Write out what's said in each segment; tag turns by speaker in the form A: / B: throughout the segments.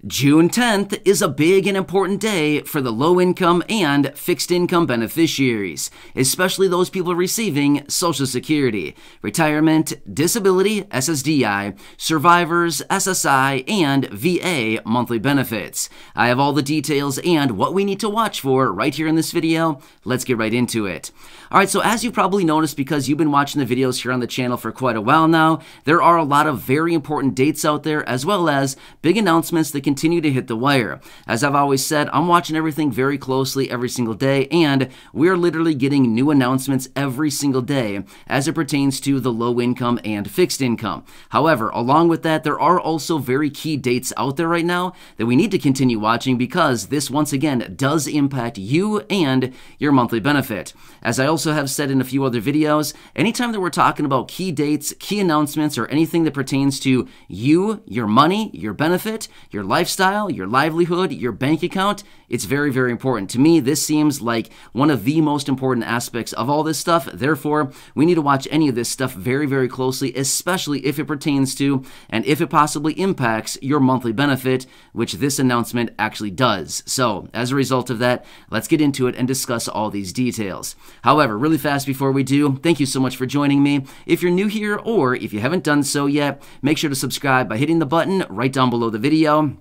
A: June 10th is a big and important day for the low-income and fixed-income beneficiaries, especially those people receiving Social Security, retirement, disability, SSDI, survivors, SSI, and VA monthly benefits. I have all the details and what we need to watch for right here in this video. Let's get right into it. Alright, so as you probably noticed because you've been watching the videos here on the channel for quite a while now, there are a lot of very important dates out there as well as big announcements that continue to hit the wire. As I've always said, I'm watching everything very closely every single day, and we're literally getting new announcements every single day as it pertains to the low income and fixed income. However, along with that, there are also very key dates out there right now that we need to continue watching because this once again does impact you and your monthly benefit. As I also have said in a few other videos, anytime that we're talking about key dates, key announcements, or anything that pertains to you, your money, your benefit, your lifestyle, your livelihood, your bank account, it's very, very important. To me, this seems like one of the most important aspects of all this stuff. Therefore, we need to watch any of this stuff very, very closely, especially if it pertains to and if it possibly impacts your monthly benefit, which this announcement actually does. So, as a result of that, let's get into it and discuss all these details. However, really fast before we do, thank you so much for joining me. If you're new here or if you haven't done so yet, make sure to subscribe by hitting the button right down below the video.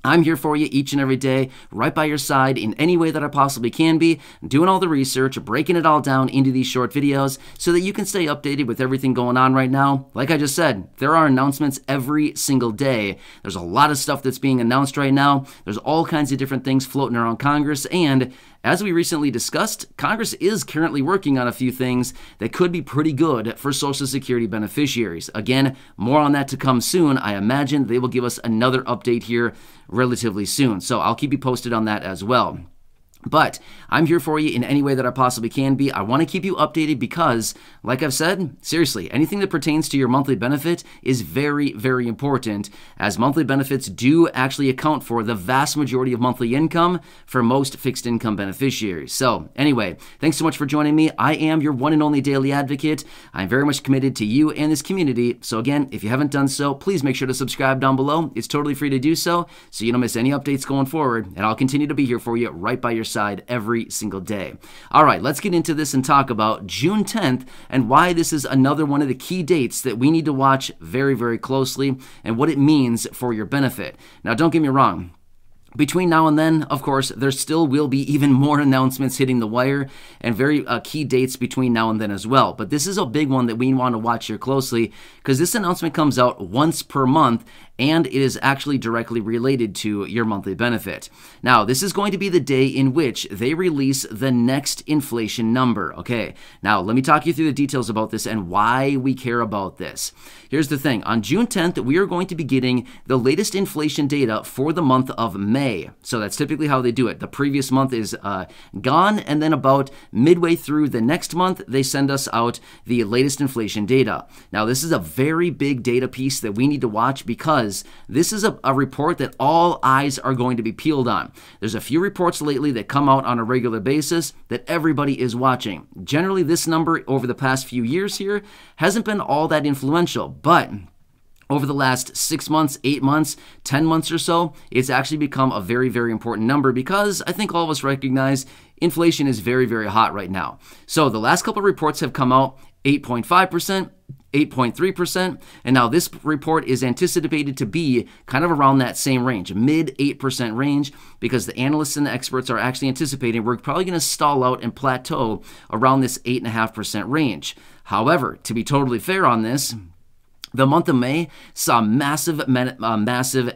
A: I'm here for you each and every day, right by your side in any way that I possibly can be, doing all the research, breaking it all down into these short videos so that you can stay updated with everything going on right now. Like I just said, there are announcements every single day. There's a lot of stuff that's being announced right now. There's all kinds of different things floating around Congress, and as we recently discussed, Congress is currently working on a few things that could be pretty good for Social Security beneficiaries. Again, more on that to come soon. I imagine they will give us another update here relatively soon, so I'll keep you posted on that as well. But I'm here for you in any way that I possibly can be. I want to keep you updated because, like I've said, seriously, anything that pertains to your monthly benefit is very, very important, as monthly benefits do actually account for the vast majority of monthly income for most fixed income beneficiaries. So anyway, thanks so much for joining me. I am your one and only daily advocate. I'm very much committed to you and this community. So again, if you haven't done so, please make sure to subscribe down below. It's totally free to do so you don't miss any updates going forward, and I'll continue to be here for you right by your side every single day. All right, let's get into this and talk about June 10th and why this is another one of the key dates that we need to watch very, very closely and what it means for your benefit. Now, don't get me wrong. Between now and then, of course, there still will be even more announcements hitting the wire and very key dates between now and then as well. But this is a big one that we want to watch here closely because this announcement comes out once per month and it is actually directly related to your monthly benefit. Now, this is going to be the day in which they release the next inflation number. Okay, now let me talk you through the details about this and why we care about this. Here's the thing. On June 10th, we are going to be getting the latest inflation data for the month of May. So that's typically how they do it. The previous month is gone, and then about midway through the next month, they send us out the latest inflation data. Now, this is a very big data piece that we need to watch because this is a report that all eyes are going to be peeled on. There's a few reports lately that come out on a regular basis that everybody is watching. Generally, this number over the past few years here hasn't been all that influential, but over the last 6 months, 8 months, 10 months or so, it's actually become a very, very important number because I think all of us recognize inflation is very, very hot right now. So the last couple of reports have come out 8.5%, 8.3%, and now this report is anticipated to be kind of around that same range, mid 8% range, because the analysts and the experts are actually anticipating we're probably going to stall out and plateau around this 8.5% range. However, to be totally fair on this, the month of May saw massive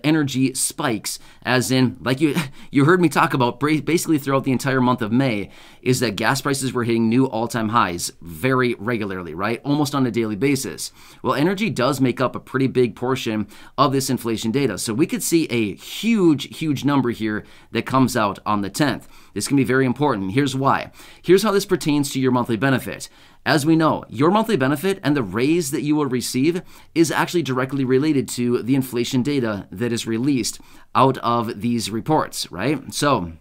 A: energy spikes, as in, like you heard me talk about basically throughout the entire month of May, is that gas prices were hitting new all-time highs very regularly, right? Almost on a daily basis. Well, energy does make up a pretty big portion of this inflation data, so we could see a huge, huge number here that comes out on the 10th. This can be very important. Here's why. Here's how this pertains to your monthly benefit. As we know, your monthly benefit and the raise that you will receive is actually directly related to the inflation data that is released out of these reports, right? So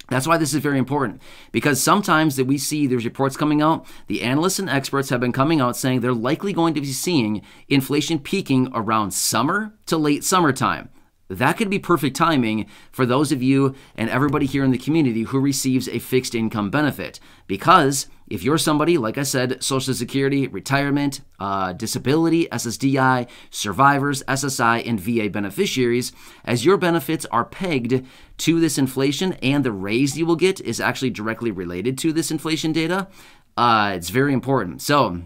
A: that's why this is very important, because sometimes that we see these reports coming out, the analysts and experts have been coming out saying they're likely going to be seeing inflation peaking around summer to late summertime. that could be perfect timing for those of you and everybody here in the community who receives a fixed income benefit. Because if you're somebody, like I said, Social Security, retirement, disability, SSDI, survivors, SSI, and VA beneficiaries, as your benefits are pegged to this inflation and the raise you will get is actually directly related to this inflation data, it's very important. So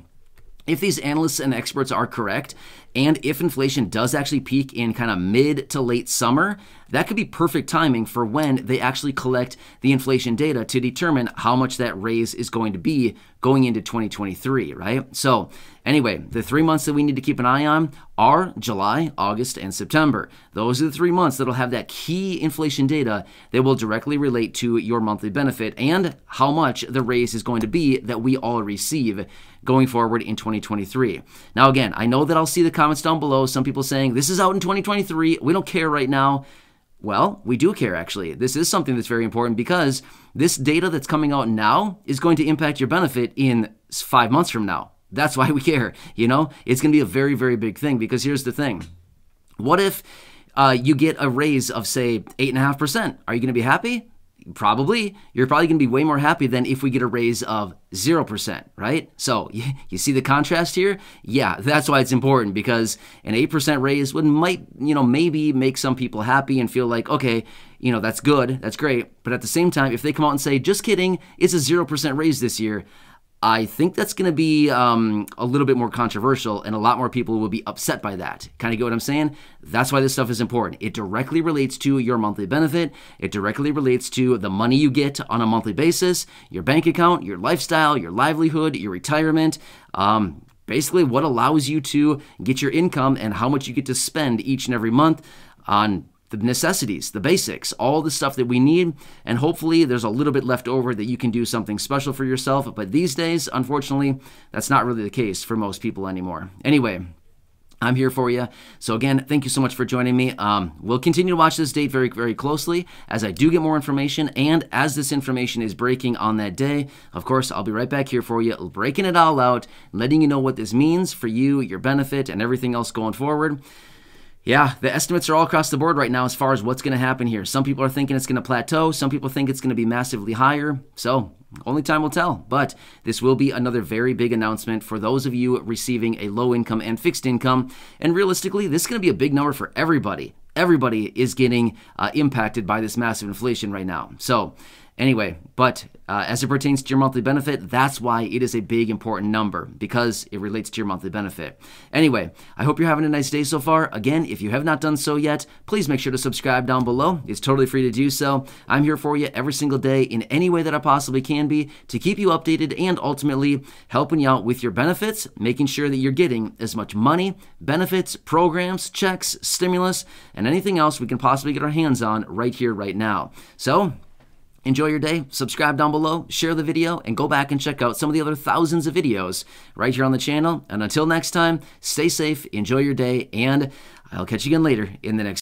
A: if these analysts and experts are correct, and if inflation does actually peak in kind of mid to late summer, that could be perfect timing for when they actually collect the inflation data to determine how much that raise is going to be going into 2023, right? So anyway, the 3 months that we need to keep an eye on are July, August, and September. Those are the 3 months that'll have that key inflation data that will directly relate to your monthly benefit and how much the raise is going to be that we all receive going forward in 2023. Now again, I know that I'll see the comments down below, some people saying, this is out in 2023, we don't care right now. Well, we do care actually. This is something that's very important because this data that's coming out now is going to impact your benefit in 5 months from now. That's why we care, you know? It's going to be a very, very big thing because here's the thing. What if you get a raise of, say, 8.5%? Are you going to be happy? Probably. You're probably going to be way more happy than if we get a raise of 0%, right? So you see the contrast here? Yeah, that's why it's important because an 8% raise might, maybe make some people happy and feel like, okay, that's good, that's great. But at the same time, if they come out and say, just kidding, it's a 0% raise this year, I think that's going to be a little bit more controversial and a lot more people will be upset by that. Kind of get what I'm saying? That's why this stuff is important. It directly relates to your monthly benefit. It directly relates to the money you get on a monthly basis, your bank account, your lifestyle, your livelihood, your retirement, basically what allows you to get your income and how much you get to spend each and every month on the necessities, the basics, all the stuff that we need, and hopefully there's a little bit left over that you can do something special for yourself. But these days, unfortunately, that's not really the case for most people anymore. Anyway, I'm here for you. So again, thank you so much for joining me. We'll continue to watch this date very, very closely as I do get more information. And as this information is breaking on that day, of course, I'll be right back here for you, breaking it all out, letting you know what this means for you, your benefit, and everything else going forward. Yeah, the estimates are all across the board right now as far as what's going to happen here. Some people are thinking it's going to plateau. Some people think it's going to be massively higher. So only time will tell. But this will be another very big announcement for those of you receiving a low income and fixed income. And realistically, this is going to be a big number for everybody. Everybody is getting impacted by this massive inflation right now. So anyway, but as it pertains to your monthly benefit, that's why it is a big, important number, because it relates to your monthly benefit. Anyway, I hope you're having a nice day so far. Again, if you have not done so yet, please make sure to subscribe down below. It's totally free to do so. I'm here for you every single day in any way that I possibly can be to keep you updated and ultimately helping you out with your benefits, making sure that you're getting as much money, benefits, programs, checks, stimulus, and anything else we can possibly get our hands on right here, right now. So enjoy your day, subscribe down below, share the video, and go back and check out some of the other thousands of videos right here on the channel. And until next time, stay safe, enjoy your day, and I'll catch you again later in the next